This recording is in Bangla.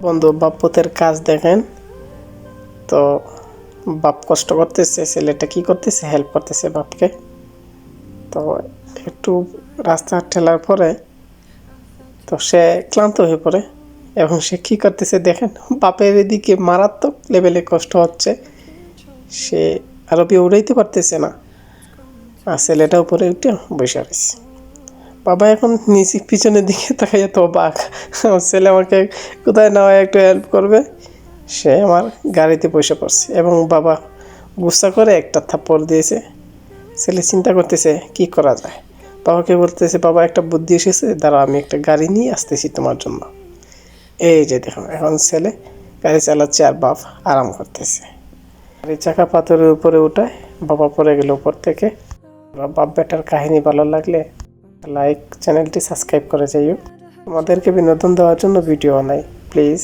বন্ধু বাপ্পতের কাজ দেখেন তো। বাপ কষ্ট করতেছে, ছেলেটা কি করতেছে, হেল্প করতেছে বাপকে। তো একটু রাস্তা ঠেলার পরে তো সে ক্লান্ত হয়ে পড়ে এবং সে কি করতেছে দেখেন। বাপের এদিকে মারাত্মক লেভেলে কষ্ট হচ্ছে, সে আরবি উড়াইতে পারতেছে না, আর ছেলেটা উপরে উঠে বসে রয়েছে। বাবা এখন নিচে পিছনের দিকে তাকাইয়া তো বাঘ, ছেলে আমাকে কোথায় নেওয়া একটু হেল্প করবে। সে আমার গাড়িতে বসে পড়ছে এবং বাবা গুসা করে একটা থাপ্পড় দিয়েছে। ছেলে চিন্তা করতেছে কি করা যায়। বাবাকে বলতেছে, বাবা একটা বুদ্ধি এসেছে, দাঁড়াও আমি একটা গাড়ি নিয়ে আসতেছি তোমার জন্য। এই যে দেখুন, এখন ছেলে গাড়ি চালাচ্ছে আর বাপ আরাম করতেছে। গাড়ির চাকা পাথরের উপরে উঠায়, বাবা পড়ে গেল উপর থেকে। বাপ বেটার কাহিনী ভালো লাগলে লাইক, চ্যানেলটি সাবস্ক্রাইব করে যাইও। আমাদেরকে বিনোদন দেওয়ার জন্য ভিডিও বানাই, প্লিজ।